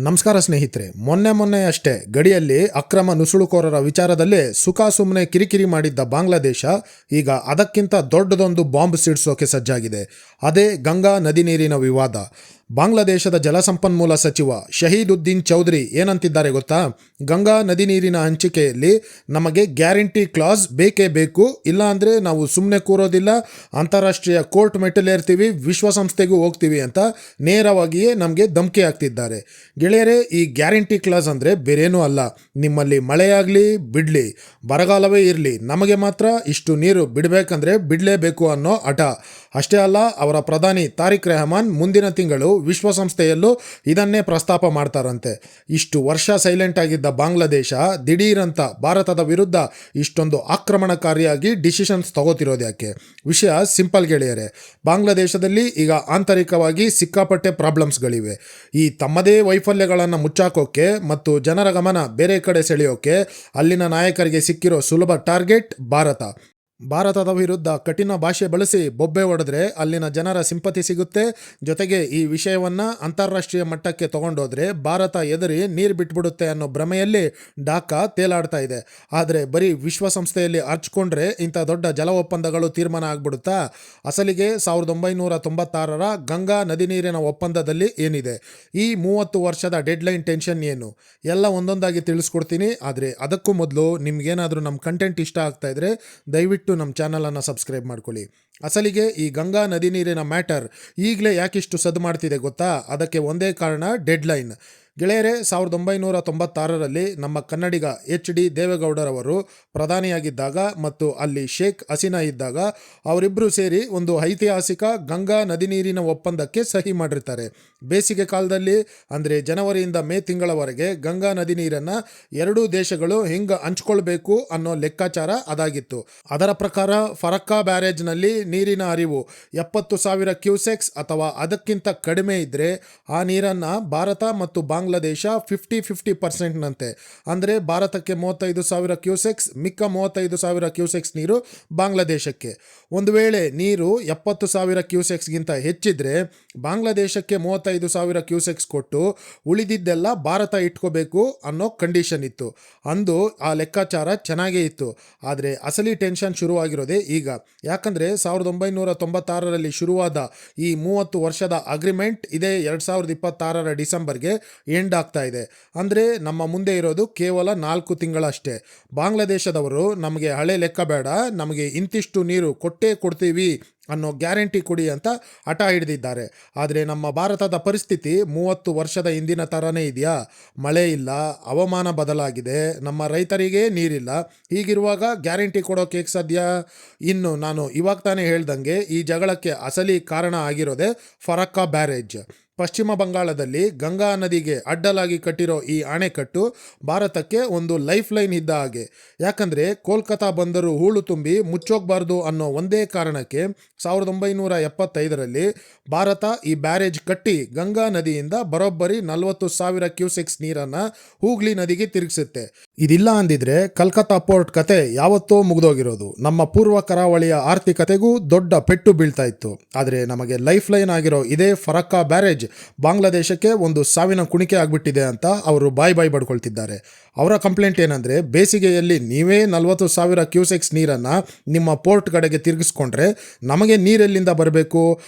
ನಮಸ್ಕಾರ ಸ್ನೇಹಿತರೆ. ಮೊನ್ನೆ ಅಷ್ಟೇ ಗಡಿಯಲ್ಲಿ ಅಕ್ರಮ ನುಸುಳುಕೋರರ ವಿಚಾರದಲ್ಲಿ ಸುಮ್ಮನೆ ಕಿರಿಕಿರಿ ಮಾಡಿದ್ದ ಬಾಂಗ್ಲಾದೇಶ ಈಗ ಅದಕ್ಕಿಂತ ದೊಡ್ಡದೊಂದು ಬಾಂಬ್ ಸಿಡಿಸೋಕೆ ಸಜ್ಜಾಗಿದೆ. ಅದೇ ಗಂಗಾ ನದಿ ನೀರಿನ ವಿವಾದ. ಬಾಂಗ್ಲಾದೇಶದ ಜಲಸಂಪನ್ಮೂಲ ಸಚಿವ ಶಹೀದುದ್ದೀನ್ ಚೌಧರಿ ಏನಂತಿದ್ದಾರೆ ಗೊತ್ತಾ? ಗಂಗಾ ನದಿ ನೀರಿನ ಹಂಚಿಕೆಯಲ್ಲಿ ನಮಗೆ ಗ್ಯಾರಂಟಿ ಕ್ಲಾಸ್ ಬೇಕೇ ಬೇಕು, ಇಲ್ಲ ಅಂದರೆ ನಾವು ಸುಮ್ಮನೆ ಕೂರೋದಿಲ್ಲ, ಅಂತಾರಾಷ್ಟ್ರೀಯ ಕೋರ್ಟ್ ಮೆಟ್ಟಲೇರ್ತೀವಿ, ವಿಶ್ವಸಂಸ್ಥೆಗೂ ಹೋಗ್ತೀವಿ ಅಂತ ನೇರವಾಗಿಯೇ ನಮಗೆ ಧಮಕಿ ಹಾಕ್ತಿದ್ದಾರೆ. ಗೆಳೆಯರೇ, ಈ ಗ್ಯಾರಂಟಿ ಕ್ಲಾಸ್ ಅಂದರೆ ಬೇರೇನೂ ಅಲ್ಲ. ನಿಮ್ಮಲ್ಲಿ ಮಳೆಯಾಗಲಿ ಬಿಡಲಿ, ಬರಗಾಲವೇ ಇರಲಿ, ನಮಗೆ ಮಾತ್ರ ಇಷ್ಟು ನೀರು ಬಿಡಬೇಕಂದ್ರೆ ಬಿಡಲೇಬೇಕು ಅನ್ನೋ ಹಠ. ಅಷ್ಟೇ ಅಲ್ಲ, ಅವರ ಪ್ರಧಾನಿ ತಾರಿಕ್ ರೆಹಮಾನ್ ಮುಂದಿನ ತಿಂಗಳು ವಿಶ್ವಸಂಸ್ಥೆಯಲ್ಲೂ ಇದನ್ನೇ ಪ್ರಸ್ತಾಪ ಮಾಡ್ತಾರಂತೆ. ಇಷ್ಟು ವರ್ಷ ಸೈಲೆಂಟ್ ಆಗಿದ್ದ ಬಾಂಗ್ಲಾದೇಶ ದಿಢೀರಂತ ಭಾರತದ ವಿರುದ್ಧ ಇಷ್ಟೊಂದು ಆಕ್ರಮಣಕಾರಿಯಾಗಿ ಡಿಸಿಷನ್ಸ್ ತಗೋತಿರೋದು ಯಾಕೆ? ವಿಷಯ ಸಿಂಪಲ್ ಗೆಳೆಯರೆ. ಬಾಂಗ್ಲಾದೇಶದಲ್ಲಿ ಈಗ ಆಂತರಿಕವಾಗಿ ಸಿಕ್ಕಾಪಟ್ಟೆ ಪ್ರಾಬ್ಲಮ್ಸ್ಗಳಿವೆ. ಈ ತಮ್ಮದೇ ವೈಫಲ್ಯಗಳನ್ನು ಮುಚ್ಚಾಕೋಕೆ ಮತ್ತು ಜನರ ಗಮನ ಬೇರೆ ಕಡೆ ಸೆಳೆಯೋಕೆ ಅಲ್ಲಿನ ನಾಯಕರಿಗೆ ಸಿಕ್ಕಿರೋ ಸುಲಭ ಟಾರ್ಗೆಟ್ ಭಾರತದ ವಿರುದ್ಧ ಕಠಿಣ ಭಾಷೆ ಬಳಸಿ ಬೊಬ್ಬೆ ಹೊಡೆದ್ರೆ ಅಲ್ಲಿನ ಜನರ ಸಿಂಪತಿ ಸಿಗುತ್ತೆ. ಜೊತೆಗೆ ಈ ವಿಷಯವನ್ನು ಅಂತಾರಾಷ್ಟ್ರೀಯ ಮಟ್ಟಕ್ಕೆ ತಗೊಂಡೋದ್ರೆ ಭಾರತ ಎದುರಿ ನೀರು ಬಿಟ್ಬಿಡುತ್ತೆ ಅನ್ನೋ ಭ್ರಮೆಯಲ್ಲಿ ಢಾಕಾ ತೇಲಾಡ್ತಾ ಇದೆ. ಆದರೆ ಬರೀ ವಿಶ್ವಸಂಸ್ಥೆಯಲ್ಲಿ ಅರ್ಚ್ಕೊಂಡ್ರೆ ಇಂಥ ದೊಡ್ಡ ಜಲ ಒಪ್ಪಂದಗಳು ತೀರ್ಮಾನ ಆಗ್ಬಿಡುತ್ತಾ? ಅಸಲಿಗೆ 1996ರ ಗಂಗಾ ನದಿ ನೀರಿನ ಒಪ್ಪಂದದಲ್ಲಿ ಏನಿದೆ? ಈ 30 ವರ್ಷದ ಡೆಡ್ಲೈನ್ ಟೆನ್ಷನ್ ಏನು? ಎಲ್ಲ ಒಂದೊಂದಾಗಿ ತಿಳಿಸ್ಕೊಡ್ತೀನಿ. ಆದರೆ ಅದಕ್ಕೂ ಮೊದಲು ನಿಮ್ಗೇನಾದರೂ ನಮ್ಮ ಕಂಟೆಂಟ್ ಇಷ್ಟ ಆಗ್ತಾ ಇದ್ರೆ ದಯವಿಟ್ಟು ನಮ್ಮ ಚಾನಲನ್ನು ಸಬ್ಸ್ಕ್ರೈಬ್ ಮಾಡ್ಕೊಳ್ಳಿ. ಅಸಲಿಗೆ ಈ ಗಂಗಾ ನದಿ ನೀರಿನ ಮ್ಯಾಟರ್ ಈಗಲೇ ಯಾಕಿಷ್ಟು ಸದ್ದು ಮಾಡ್ತಿದೆ ಗೊತ್ತಾ? ಅದಕ್ಕೆ ಒಂದೇ ಕಾರಣ, ಡೆಡ್ಲೈನ್. ಗೆಳೆಯರೇ, 1996ರಲ್ಲಿ ನಮ್ಮ ಕನ್ನಡಿಗ HD ದೇವೇಗೌಡರವರು ಪ್ರಧಾನಿಯಾಗಿದ್ದಾಗ ಮತ್ತು ಅಲ್ಲಿ ಶೇಖ್ ಹಸೀನಾ ಇದ್ದಾಗ ಅವರಿಬ್ಬರು ಸೇರಿ ಒಂದು ಐತಿಹಾಸಿಕ ಗಂಗಾ ನದಿ ನೀರಿನ ಒಪ್ಪಂದಕ್ಕೆ ಸಹಿ ಮಾಡಿರ್ತಾರೆ. ಬೇಸಿಗೆ ಕಾಲದಲ್ಲಿ ಅಂದರೆ ಜನವರಿಯಿಂದ ಮೇ ತಿಂಗಳವರೆಗೆ ಗಂಗಾ ನದಿ ನೀರನ್ನು ಎರಡೂ ದೇಶಗಳು ಹೆಂಗೆ ಹಂಚ್ಕೊಳ್ಬೇಕು ಅನ್ನೋ ಲೆಕ್ಕಾಚಾರ ಅದಾಗಿತ್ತು. ಅದರ ಪ್ರಕಾರ ಫರಕ್ಕಾ ಬ್ಯಾರೇಜ್ನಲ್ಲಿ ನೀರಿನ ಹರಿವು 70,000 ಕ್ಯೂಸೆಕ್ಸ್ ಅಥವಾ ಅದಕ್ಕಿಂತ ಕಡಿಮೆ ಇದ್ದರೆ ಆ ನೀರನ್ನು ಭಾರತ ಮತ್ತು ಬಾಂಗ್ಲಾದೇಶ 50-50% ಅಂದರೆ ಭಾರತಕ್ಕೆ 35,000 ಕ್ಯೂಸೆಕ್ಸ್, ಮಿಕ್ಕ 35,000 ಕ್ಯೂಸೆಕ್ಸ್ ನೀರು ಬಾಂಗ್ಲಾದೇಶಕ್ಕೆ. ಒಂದು ವೇಳೆ ನೀರು 70,000 ಕ್ಯೂಸೆಕ್ಸ್ಗಿಂತ ಹೆಚ್ಚಿದ್ರೆ ಬಾಂಗ್ಲಾದೇಶಕ್ಕೆ 35,000 ಕ್ಯೂಸೆಕ್ಸ್ ಕೊಟ್ಟು ಉಳಿದಿದ್ದೆಲ್ಲ ಭಾರತ ಇಟ್ಕೋಬೇಕು ಅನ್ನೋ ಕಂಡೀಷನ್ ಇತ್ತು. ಅಂದು ಆ ಲೆಕ್ಕಾಚಾರ ಚೆನ್ನಾಗೇ ಇತ್ತು. ಆದರೆ ಅಸಲಿ ಟೆನ್ಷನ್ ಶುರುವಾಗಿರೋದೇ ಈಗ. ಯಾಕಂದರೆ 1996ರಲ್ಲಿ ಶುರುವಾದ ಈ 30 ವರ್ಷದ ಅಗ್ರಿಮೆಂಟ್ ಇದೇ 2026ರ ಡಿಸೆಂಬರ್ಗೆ ಎಂಡ್ ಆಗ್ತಾ ಇದೆ. ಅಂದರೆ ನಮ್ಮ ಮುಂದೆ ಇರೋದು ಕೇವಲ 4 ತಿಂಗಳಷ್ಟೇ. ಬಾಂಗ್ಲಾದೇಶದವರು ನಮಗೆ ಹಳೆ ಲೆಕ್ಕ ಬೇಡ, ನಮಗೆ ಇಂತಿಷ್ಟು ನೀರು ಕೊಟ್ಟೇ ಕೊಡ್ತೀವಿ ಅನ್ನೋ ಗ್ಯಾರಂಟಿ ಕೊಡಿ ಅಂತ ಹಠ ಹಿಡಿದಿದ್ದಾರೆ. ಆದರೆ ನಮ್ಮ ಭಾರತದ ಪರಿಸ್ಥಿತಿ 30 ವರ್ಷದ ಹಿಂದಿನ ಥರನೇ ಇದೆಯಾ? ಮಳೆ ಇಲ್ಲ, ಹವಾಮಾನ ಬದಲಾಗಿದೆ, ನಮ್ಮ ರೈತರಿಗೆ ನೀರಿಲ್ಲ. ಹೀಗಿರುವಾಗ ಗ್ಯಾರಂಟಿ ಕೊಡೋಕೆ ಹೇಗೆ ಸಾಧ್ಯ? ಇನ್ನು ನಾನು ಇವಾಗ ತಾನೇ ಹೇಳ್ದಂಗೆ ಈ ಜಗಳಕ್ಕೆ ಅಸಲಿ ಕಾರಣ ಆಗಿರೋದೇ ಫರಕ್ಕಾ ಬ್ಯಾರೇಜ್. ಪಶ್ಚಿಮ ಬಂಗಾಳದಲ್ಲಿ ಗಂಗಾ ನದಿಗೆ ಅಡ್ಡಲಾಗಿ ಕಟ್ಟಿರೋ ಈ ಅಣೆಕಟ್ಟು ಭಾರತಕ್ಕೆ ಒಂದು ಲೈಫ್ ಲೈನ್ ಇದ್ದ ಹಾಗೆ. ಯಾಕಂದರೆ ಕೋಲ್ಕತಾ ಬಂದರು ಹೂಳು ತುಂಬಿ ಮುಚ್ಚೋಗಬಾರ್ದು ಅನ್ನೋ ಒಂದೇ ಕಾರಣಕ್ಕೆ 1975ರಲ್ಲಿ ಭಾರತ ಈ ಬ್ಯಾರೇಜ್ ಕಟ್ಟಿ ಗಂಗಾ ನದಿಯಿಂದ ಬರೋಬ್ಬರಿ 40,000 ಕ್ಯೂಸೆಕ್ಸ್ ನೀರನ್ನು ಹೂಗ್ಲಿ ನದಿಗೆ ತಿರುಗಿಸುತ್ತೆ. ಇದಿಲ್ಲ ಅಂದಿದ್ರೆ ಕಲ್ಕತ್ತಾ ಪೋರ್ಟ್ ಕತೆ ಯಾವತ್ತೋ ಮುಗಿದೋಗಿರೋದು. ನಮ್ಮ ಪೂರ್ವ ಕರಾವಳಿಯ ಆರ್ಥಿಕತೆಗೂ ದೊಡ್ಡ ಪೆಟ್ಟು ಬೀಳ್ತಾ ಇತ್ತು. ಆದರೆ ನಮಗೆ ಲೈಫ್ ಲೈನ್ ಆಗಿರೋ ಇದೇ ಫರಕ್ಕಾ ಬ್ಯಾರೇಜ್ ಬಾಂಗ್ಲಾದೇಶಕ್ಕೆ ಒಂದು ಸಾವಿನ ಕುಣಿಕೆ ಆಗಿಬಿಟ್ಟಿದೆ ಅಂತ ಅವರು ಬಾಯಿ ಬಡ್ಕೊಳ್ತಿದ್ದಾರೆ. ಅವರ ಕಂಪ್ಲೇಂಟ್ ಏನಂದರೆ, ಬೇಸಿಗೆಯಲ್ಲಿ ನೀವೇ 40,000 ಕ್ಯೂಸೆಕ್ಸ್ ನೀರನ್ನು ನಿಮ್ಮ ಪೋರ್ಟ್ ಕಡೆಗೆ ತಿರುಗಿಸ್ಕೊಂಡ್ರೆ ನಮಗೆ ನೀರೆಲ್ಲಿಂದ ಬರಬೇಕು?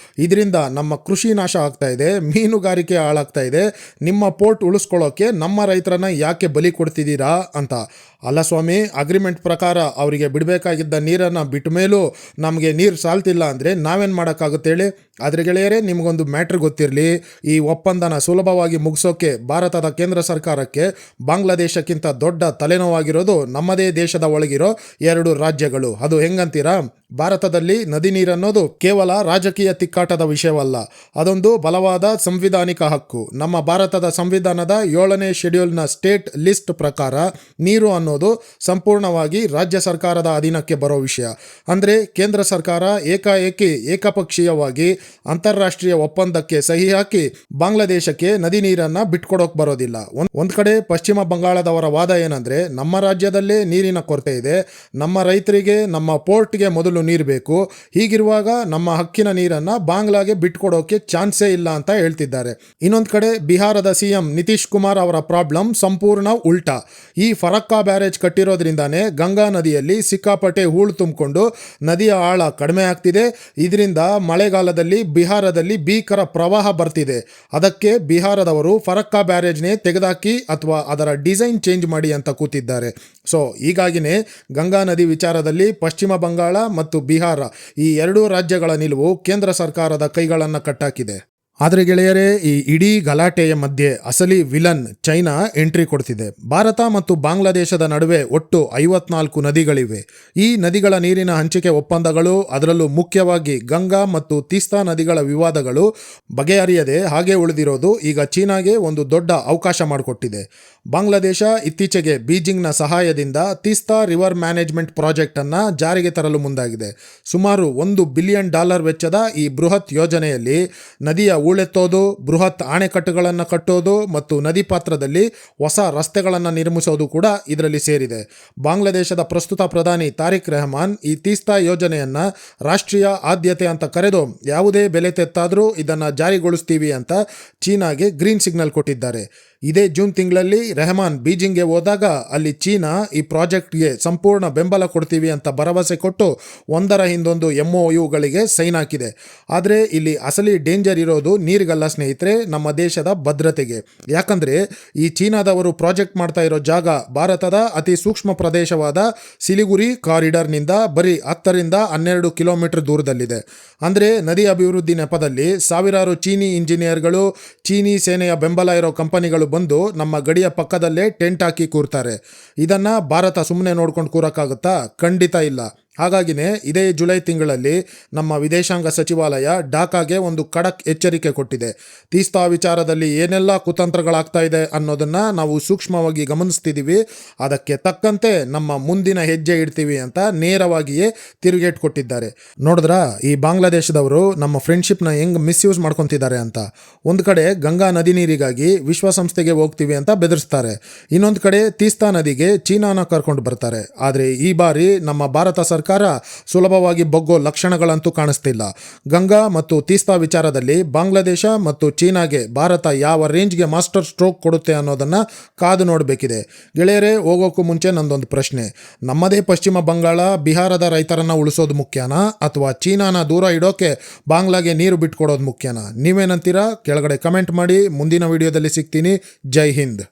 ಇದರಿಂದ ನಮ್ಮ ಕೃಷಿ ನಾಶ ಆಗ್ತಾ ಇದೆ, ಮೀನುಗಾರಿಕೆ ಹಾಳಾಗ್ತಾ ಇದೆ, ನಿಮ್ಮ ಪೋರ್ಟ್ ಉಳಿಸ್ಕೊಳ್ಳೋಕೆ ನಮ್ಮ ರೈತರನ್ನ ಯಾಕೆ ಬಲಿ ಕೊಡ್ತಿದ್ದೀರಾ ಅಂತ. ಅಲ್ಲ ಸ್ವಾಮಿ, ಅಗ್ರಿಮೆಂಟ್ ಪ್ರಕಾರ ಅವರಿಗೆ ಬಿಡಬೇಕಾಗಿದ್ದ ನೀರನ್ನು ಬಿಟ್ಟ ಮೇಲೂ ನಮಗೆ ನೀರು ಸಾಲ್ತಿಲ್ಲ ಅಂದರೆ ನಾವೇನು ಮಾಡೋಕ್ಕಾಗುತ್ತೆ ಹೇಳಿ? ಆದರೆ ಗೆಳೆಯರೇ, ನಿಮಗೊಂದು ಮ್ಯಾಟ್ರ್ ಗೊತ್ತಿರಲಿ. ಈ ಒಪ್ಪಂದನ ಸುಲಭವಾಗಿ ಮುಗಿಸೋಕೆ ಭಾರತದ ಕೇಂದ್ರ ಸರ್ಕಾರಕ್ಕೆ ಬಾಂಗ್ಲಾದೇಶಕ್ಕಿಂತ ದೊಡ್ಡ ತಲೆನೋವಾಗಿರೋದು ನಮ್ಮದೇ ದೇಶದ ಒಳಗಿರೋ 2 ರಾಜ್ಯಗಳು. ಅದು ಹೆಂಗಂತೀರಾ? ಭಾರತದಲ್ಲಿ ನದಿ ನೀರನ್ನೋದು ಕೇವಲ ರಾಜಕೀಯ ತಿಕ್ಕಾಟದ ವಿಷಯವಲ್ಲ, ಅದೊಂದು ಬಲವಾದ ಸಂವಿಧಾನಿಕ ಹಕ್ಕು. ನಮ್ಮ ಭಾರತದ ಸಂವಿಧಾನದ 7ನೇ ಶೆಡ್ಯೂಲ್ನ ಸ್ಟೇಟ್ ಲಿಸ್ಟ್ ಪ್ರಕಾರ ನೀರು ಅನ್ನೋದು ಸಂಪೂರ್ಣವಾಗಿ ರಾಜ್ಯ ಸರ್ಕಾರದ ಅಧೀನಕ್ಕೆ ಬರೋ ವಿಷಯ. ಅಂದರೆ ಕೇಂದ್ರ ಸರ್ಕಾರ ಏಕಾಏಕಿ ಏಕಪಕ್ಷೀಯವಾಗಿ ಅಂತಾರಾಷ್ಟ್ರೀಯ ಒಪ್ಪಂದಕ್ಕೆ ಸಹಿ ಹಾಕಿ ಬಾಂಗ್ಲಾದೇಶಕ್ಕೆ ನದಿ ನೀರನ್ನ ಬಿಟ್ಕೊಡೋಕೆ ಬರೋದಿಲ್ಲ. ಒಂದ್ ಕಡೆ ಪಶ್ಚಿಮ ಬಂಗಾಳದವರ ವಾದ ಏನಂದ್ರೆ, ನಮ್ಮ ರಾಜ್ಯದಲ್ಲೇ ನೀರಿನ ಕೊರತೆ ಇದೆ, ನಮ್ಮ ರೈತರಿಗೆ ನಮ್ಮ ಪೋರ್ಟ್ಗೆ ಮೊದಲು ನೀರು ಬೇಕು, ಹೀಗಿರುವಾಗ ನಮ್ಮ ಹಕ್ಕಿನ ನೀರನ್ನ ಬಾಂಗ್ಲಾಗೆ ಬಿಟ್ಕೊಡೋಕೆ ಚಾನ್ಸೇ ಇಲ್ಲ ಅಂತ ಹೇಳ್ತಿದ್ದಾರೆ. ಇನ್ನೊಂದು ಕಡೆ ಬಿಹಾರದ ಸಿಎಂ ನಿತೀಶ್ ಕುಮಾರ್ ಅವರ ಪ್ರಾಬ್ಲಮ್ ಸಂಪೂರ್ಣ ಉಲ್ಟಾ. ಈ ಫರಕ್ಕಾ ಬ್ಯಾರೇಜ್ ಕಟ್ಟಿರೋದ್ರಿಂದಾನೇ ಗಂಗಾ ನದಿಯಲ್ಲಿ ಸಿಕ್ಕಾಪಟ್ಟೆ ಹೂಳು ತುಂಬಿಕೊಂಡು ನದಿಯ ಆಳ ಕಡಿಮೆ ಆಗ್ತಿದೆ. ಇದರಿಂದ ಮಳೆಗಾಲದಲ್ಲಿ ಬಿಹಾರದಲ್ಲಿ ಭೀಕರ ಪ್ರವಾಹ ಬರ್ತಿದೆ. ಅದಕ್ಕೆ ಬಿಹಾರದವರು ಫರಕ್ಕಾ ಬ್ಯಾರೇಜ್ನೇ ತೆಗೆದಾಕಿ ಅಥವಾ ಅದರ ಡಿಸೈನ್ ಚೇಂಜ್ ಮಾಡಿ ಅಂತ ಕೂತಿದ್ದಾರೆ. ಸೊ ಹೀಗಾಗಿನೇ ಗಂಗಾ ನದಿ ವಿಚಾರದಲ್ಲಿ ಪಶ್ಚಿಮ ಬಂಗಾಳ ಮತ್ತು ಬಿಹಾರ ಈ ಎರಡೂ ರಾಜ್ಯಗಳ ನಿಲುವು ಕೇಂದ್ರ ಸರ್ಕಾರದ ಕೈಗಳನ್ನು ಕಟ್ಟಾಕಿದೆ. ಆದರೆ ಗೆಳೆಯರೇ, ಈ ಇಡೀ ಗಲಾಟೆಯ ಮಧ್ಯೆ ಅಸಲಿ ವಿಲನ್ ಚೈನಾ ಎಂಟ್ರಿ ಕೊಡ್ತಿದೆ. ಭಾರತ ಮತ್ತು ಬಾಂಗ್ಲಾದೇಶದ ನಡುವೆ ಒಟ್ಟು 54 ನದಿಗಳಿವೆ. ಈ ನದಿಗಳ ನೀರಿನ ಹಂಚಿಕೆ ಒಪ್ಪಂದಗಳು, ಅದರಲ್ಲೂ ಮುಖ್ಯವಾಗಿ ಗಂಗಾ ಮತ್ತು ತೀಸ್ತಾ ನದಿಗಳ ವಿವಾದಗಳು ಬಗೆಹರಿಯದೆ ಹಾಗೆ ಉಳಿದಿರೋದು ಈಗ ಚೀನಾಗೆ ಒಂದು ದೊಡ್ಡ ಅವಕಾಶ ಮಾಡಿಕೊಟ್ಟಿದೆ. ಬಾಂಗ್ಲಾದೇಶ ಇತ್ತೀಚೆಗೆ ಬೀಜಿಂಗ್ನ ಸಹಾಯದಿಂದ ತೀಸ್ತಾ ರಿವರ್ ಮ್ಯಾನೇಜ್ಮೆಂಟ್ ಪ್ರಾಜೆಕ್ಟ್ ಅನ್ನ ಜಾರಿಗೆ ತರಲು ಮುಂದಾಗಿದೆ. ಸುಮಾರು $1 ಬಿಲಿಯನ್ ವೆಚ್ಚದ ಈ ಬೃಹತ್ ಯೋಜನೆಯಲ್ಲಿ ನದಿಯ ಹೂಳೆತ್ತೋದು, ಬೃಹತ್ ಅಣೆಕಟ್ಟುಗಳನ್ನು ಕಟ್ಟೋದು ಮತ್ತು ನದಿ ಪಾತ್ರದಲ್ಲಿ ಹೊಸ ರಸ್ತೆಗಳನ್ನು ನಿರ್ಮಿಸೋದು ಕೂಡ ಇದರಲ್ಲಿ ಸೇರಿದೆ. ಬಾಂಗ್ಲಾದೇಶದ ಪ್ರಸ್ತುತ ಪ್ರಧಾನಿ ತಾರಿಕ್ ರೆಹಮಾನ್ ಈ ತೀಸ್ತಾ ಯೋಜನೆಯನ್ನ ರಾಷ್ಟ್ರೀಯ ಆದ್ಯತೆ ಅಂತ ಕರೆದು ಯಾವುದೇ ಬೆಲೆ ತೆತ್ತಾದರೂ ಇದನ್ನು ಜಾರಿಗೊಳಿಸ್ತೀವಿ ಅಂತ ಚೀನಾಗೆ ಗ್ರೀನ್ ಸಿಗ್ನಲ್ ಕೊಟ್ಟಿದ್ದಾರೆ. ಇದೇ ಜೂನ್ ತಿಂಗಳಲ್ಲಿ ರೆಹಮಾನ್ ಬೀಜಿಂಗ್ಗೆ ಹೋದಾಗ ಅಲ್ಲಿ ಚೀನಾ ಈ ಪ್ರಾಜೆಕ್ಟ್ಗೆ ಸಂಪೂರ್ಣ ಬೆಂಬಲ ಕೊಡ್ತೀವಿ ಅಂತ ಭರವಸೆ ಕೊಟ್ಟು ಒಂದರ ಹಿಂದೊಂದು MOUಗಳಿಗೆ ಸೈನ್ ಹಾಕಿದೆ. ಆದರೆ ಇಲ್ಲಿ ಅಸಲಿ ಡೇಂಜರ್ ಇರೋದು ನೀರಿಗಲ್ಲ ಸ್ನೇಹಿತರೆ, ನಮ್ಮ ದೇಶದ ಭದ್ರತೆಗೆ. ಯಾಕಂದರೆ ಈ ಚೀನಾದವರು ಪ್ರಾಜೆಕ್ಟ್ ಮಾಡ್ತಾ ಇರೋ ಜಾಗ ಭಾರತದ ಅತಿ ಸೂಕ್ಷ್ಮ ಪ್ರದೇಶವಾದ ಸಿಲಿಗುರಿ ಕಾರಿಡಾರ್ನಿಂದ ಬರೀ 10ರಿಂದ 12 ಕಿಲೋಮೀಟರ್ ದೂರದಲ್ಲಿದೆ. ಅಂದರೆ ನದಿ ಅಭಿವೃದ್ಧಿ ನೆಪದಲ್ಲಿ ಸಾವಿರಾರು ಚೀನಿ ಇಂಜಿನಿಯರ್ಗಳು, ಚೀನಿ ಸೇನೆಯ ಬೆಂಬಲ ಇರೋ ಕಂಪನಿಗಳು ಬಂದು ನಮ್ಮ ಗಡಿಯ ಪಕ್ಕದಲ್ಲೇ ಟೆಂಟ್ ಹಾಕಿ ಕೂರ್ತಾರೆ. ಇದನ್ನ ಭಾರತ ಸುಮ್ಮನೆ ನೋಡ್ಕೊಂಡು ಕೂರಕ್ಕಾಗುತ್ತಾ? ಖಂಡಿತ ಇಲ್ಲ. ಹಾಗಾಗಿನೇ ಇದೇ ಜುಲೈ ತಿಂಗಳಲ್ಲಿ ನಮ್ಮ ವಿದೇಶಾಂಗ ಸಚಿವಾಲಯ ಢಾಕಾಗೆ ಒಂದು ಖಡಕ್ ಎಚ್ಚರಿಕೆ ಕೊಟ್ಟಿದೆ. ತೀಸ್ತಾ ವಿಚಾರದಲ್ಲಿ ಏನೆಲ್ಲ ಕುತಂತ್ರಗಳಾಗ್ತಾ ಇದೆ ಅನ್ನೋದನ್ನ ನಾವು ಸೂಕ್ಷ್ಮವಾಗಿ ಗಮನಿಸ್ತಿದ್ದೀವಿ, ಅದಕ್ಕೆ ತಕ್ಕಂತೆ ನಮ್ಮ ಮುಂದಿನ ಹೆಜ್ಜೆ ಇಡ್ತೀವಿ ಅಂತ ನೇರವಾಗಿಯೇ ತಿರುಗೇಟ್ ಕೊಟ್ಟಿದ್ದಾರೆ. ನೋಡಿದ್ರಾ ಈ ಬಾಂಗ್ಲಾದೇಶದವರು ನಮ್ಮ ಫ್ರೆಂಡ್ಶಿಪ್ನ ಹೆಂಗ್ ಮಿಸ್ಯೂಸ್ ಮಾಡ್ಕೊತಿದ್ದಾರೆ ಅಂತ. ಒಂದು ಕಡೆ ಗಂಗಾ ನದಿ ನೀರಿಗಾಗಿ ವಿಶ್ವಸಂಸ್ಥೆಗೆ ಹೋಗ್ತೀವಿ ಅಂತ ಬೆದರಿಸ್ತಾರೆ, ಇನ್ನೊಂದು ಕಡೆ ತೀಸ್ತಾ ನದಿಗೆ ಚೀನಾನ ಕರ್ಕೊಂಡು ಬರ್ತಾರೆ. ಆದರೆ ಈ ಬಾರಿ ನಮ್ಮ ಭಾರತ ಸರ್ಕಾರ ಸುಲಭವಾಗಿ ಬಗ್ಗೋ ಲಕ್ಷಣಗಳಂತೂ ಕಾಣಿಸ್ತಿಲ್ಲ. ಗಂಗಾ ಮತ್ತು ತೀಸ್ತಾ ವಿಚಾರದಲ್ಲಿ ಬಾಂಗ್ಲಾದೇಶ ಮತ್ತು ಚೀನಾಗೆ ಭಾರತ ಯಾವ ರೇಂಜ್ಗೆ ಮಾಸ್ಟರ್ ಸ್ಟ್ರೋಕ್ ಕೊಡುತ್ತೆ ಅನ್ನೋದನ್ನ ಕಾದು ನೋಡಬೇಕಿದೆ. ಗೆಳೆಯರೇ, ಹೋಗೋಕ್ಕೂ ಮುಂಚೆ ನಂದೊಂದು ಪ್ರಶ್ನೆ. ನಮ್ಮದೇ ಪಶ್ಚಿಮ ಬಂಗಾಳ ಬಿಹಾರದ ರೈತರನ್ನ ಉಳಿಸೋದು ಮುಖ್ಯನಾ ಅಥವಾ ಚೀನಾನ ದೂರ ಇಡೋಕೆ ಬಾಂಗ್ಲಾಗೆ ನೀರು ಬಿಟ್ಕೊಡೋದು ಮುಖ್ಯನಾ? ನೀವೇನಂತೀರಾ? ಕೆಳಗಡೆ ಕಮೆಂಟ್ ಮಾಡಿ. ಮುಂದಿನ ವಿಡಿಯೋದಲ್ಲಿ ಸಿಗ್ತೀನಿ. ಜೈ ಹಿಂದ್.